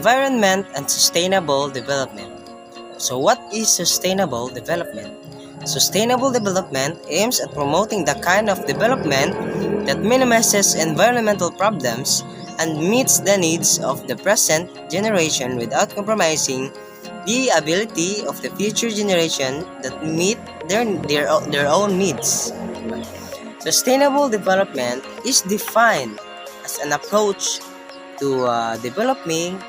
environment and sustainable development. So what is sustainable development? Sustainable development aims at promoting the kind of development that minimizes environmental problems and meets the needs of the present generation without compromising the ability of the future generation that meet their own needs. Sustainable development is defined as an approach to developing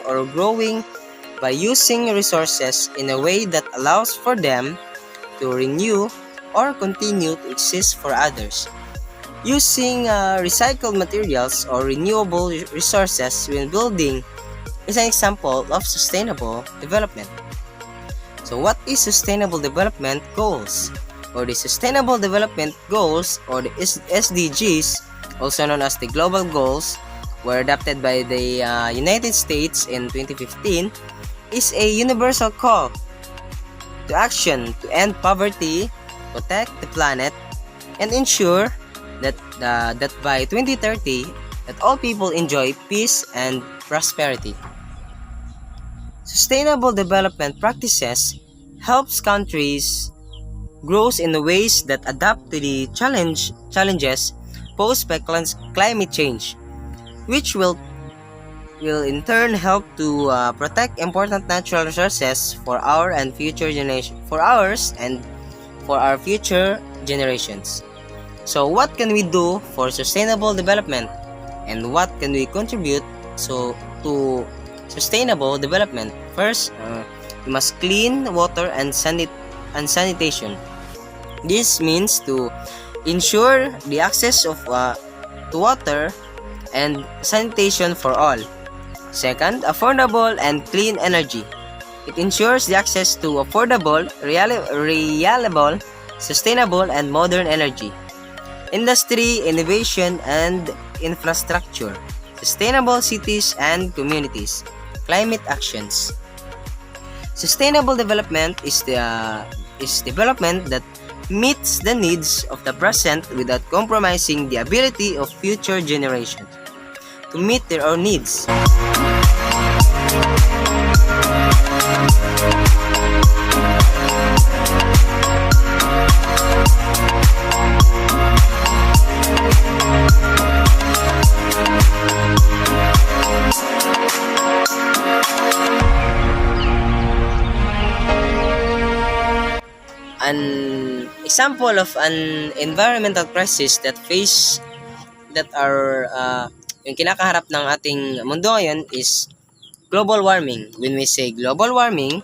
or growing by using resources in a way that allows for them to renew or continue to exist for others. Using recycled materials or renewable resources when building is an example of sustainable development. So what is sustainable development goals? Or the Sustainable Development Goals, or the SDGs, also known as the Global Goals, were adopted by the United States in 2015, is a universal call to action to end poverty, protect the planet, and ensure that by 2030 that all people enjoy peace and prosperity. Sustainable development practices helps countries grows in the ways that adapt to the challenges posed by climate change, which will in turn help to protect important natural resources for ours and for our future generations. So what can we do for sustainable development, and what can we contribute to sustainable development? First, we must clean water and sanitation. This means to ensure the access to water and sanitation for all. Second, affordable and clean energy. It ensures the access to affordable, reliable, sustainable, and modern energy. Industry, innovation, and infrastructure. Sustainable cities and communities. Climate actions. Sustainable development is development that meets the needs of the present without compromising the ability of future generations to meet their own needs. An example of an environmental crisis yung kinakaharap ng ating mundo ngayon is global warming. When we say global warming,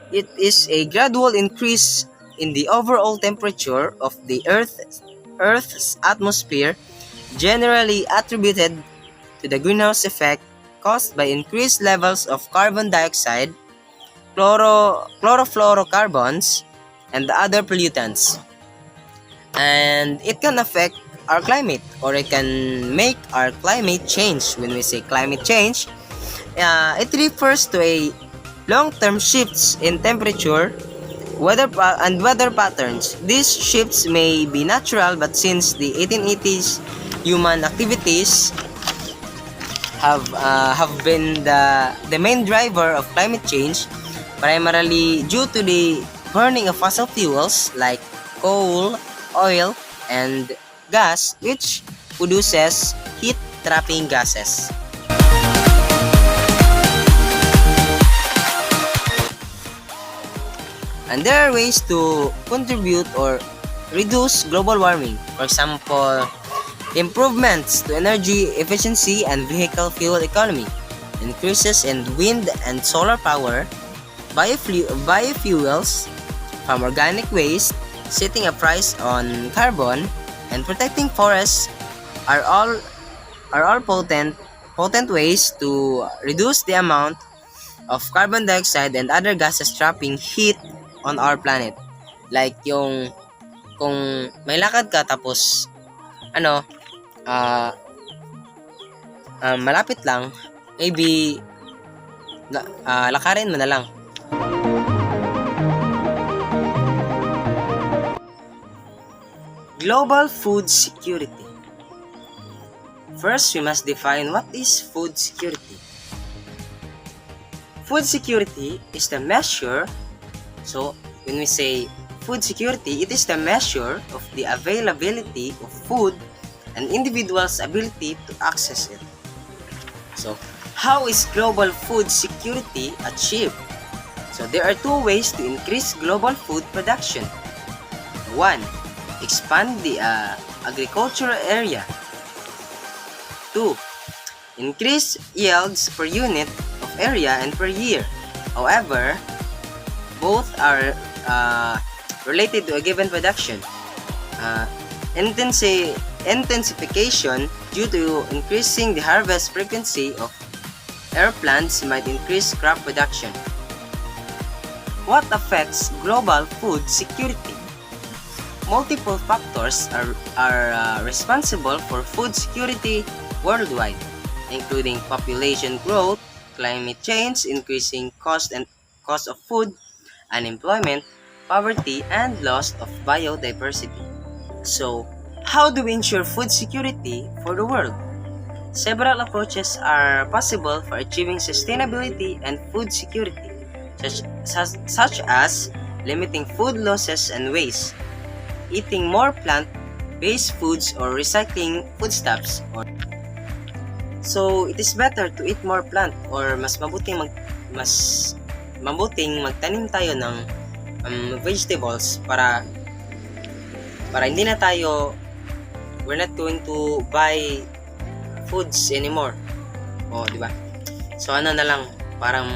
it is a gradual increase in the overall temperature of the Earth's atmosphere, generally attributed to the greenhouse effect caused by increased levels of carbon dioxide, chlorofluorocarbons, and other pollutants. And it can affect our climate, or it can make our climate change. When we say climate change, it refers to a long-term shifts in temperature, weather patterns. These shifts may be natural, but since the 1880s, human activities have been the main driver of climate change, primarily due to the burning of fossil fuels like coal, oil, and gas, which produces heat-trapping gases. And there are ways to contribute or reduce global warming. For example, improvements to energy efficiency and vehicle fuel economy, increases in wind and solar power, biofuels from organic waste, setting a price on carbon, and protecting forests are all potent ways to reduce the amount of carbon dioxide and other gases trapping heat on our planet. Like yung kung may lakad ka tapos malapit lang, maybe lakarin mo na lang. Global food security. First, we must define what is food security. food security is the measure. So, when we say food security, it is the measure of the availability of food and individuals' ability to access it. So, how is global food security achieved? So, there are two ways to increase global food production. 1. Expand the agricultural area. 2. Increase yields per unit of area and per year. However, both are related to a given production. Intensification due to increasing the harvest frequency of air plants might increase crop production. What affects global food security? Multiple factors are responsible for food security worldwide, including population growth, climate change, increasing cost of food, unemployment, poverty, and loss of biodiversity. So, how do we ensure food security for the world? Several approaches are possible for achieving sustainability and food security, such as limiting food losses and waste, eating more plant-based foods, or recycling foodstuffs. So, it is better to eat more plant, or mas mabuting magtanim tayo ng vegetables para hindi na tayo, we're not going to buy foods anymore. Di ba? So ano na lang, parang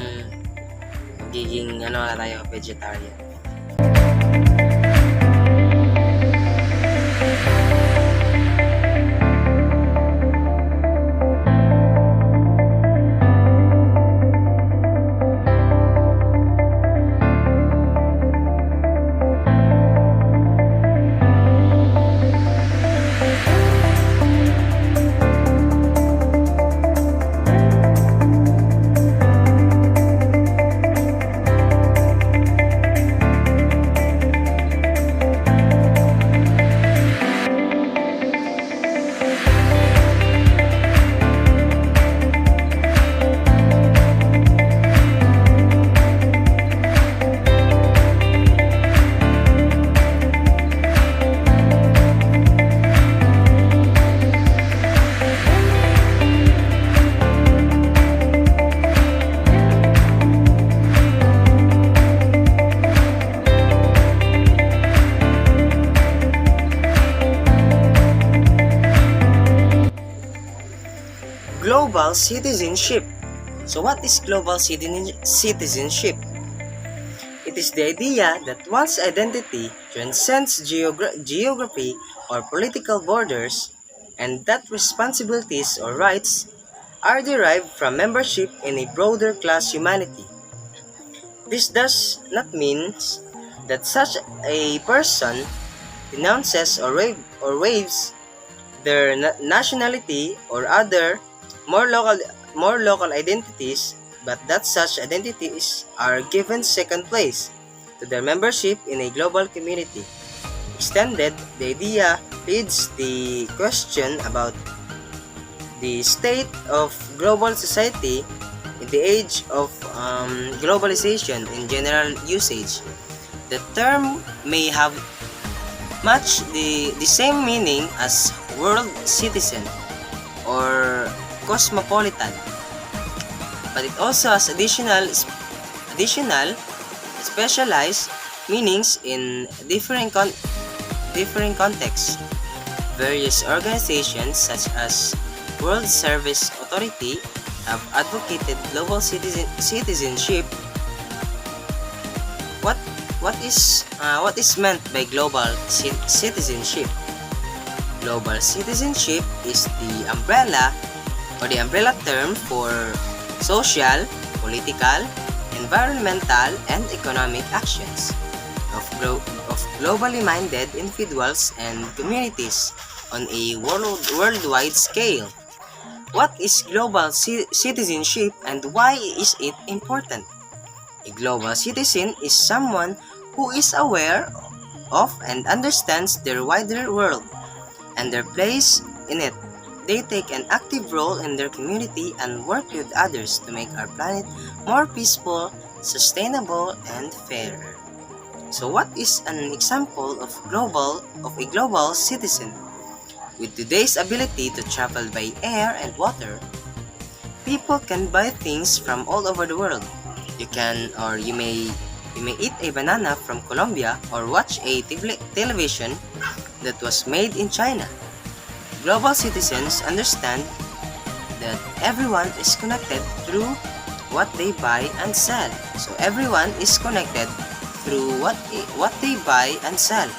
magiging na tayo, vegetarian. Global citizenship. So what is global citizenship? It is the idea that one's identity transcends geography or political borders, and that responsibilities or rights are derived from membership in a broader class humanity. This does not mean that such a person denounces or waives their nationality or other more local identities, but that such identities are given second place to their membership in a global community. Extended, the idea leads the question about the state of global society in the age of globalization in general usage. The term may have much the same meaning as world citizen or cosmopolitan, but it also has additional specialized meanings in different contexts. Various organizations such as World Service Authority have advocated global citizenship. What is meant by global citizenship? Global citizenship is the umbrella term for social, political, environmental, and economic actions of globally minded individuals and communities on a worldwide scale. What is global citizenship and why is it important? A global citizen is someone who is aware of and understands their wider world and their place in it. They take an active role in their community and work with others to make our planet more peaceful, sustainable, and fairer. So what is an example of a global citizen? With today's ability to travel by air and water, people can buy things from all over the world. You may eat a banana from Colombia or watch a television that was made in China. Global citizens understand that everyone is connected through what they buy and sell. So everyone is connected through what they buy and sell.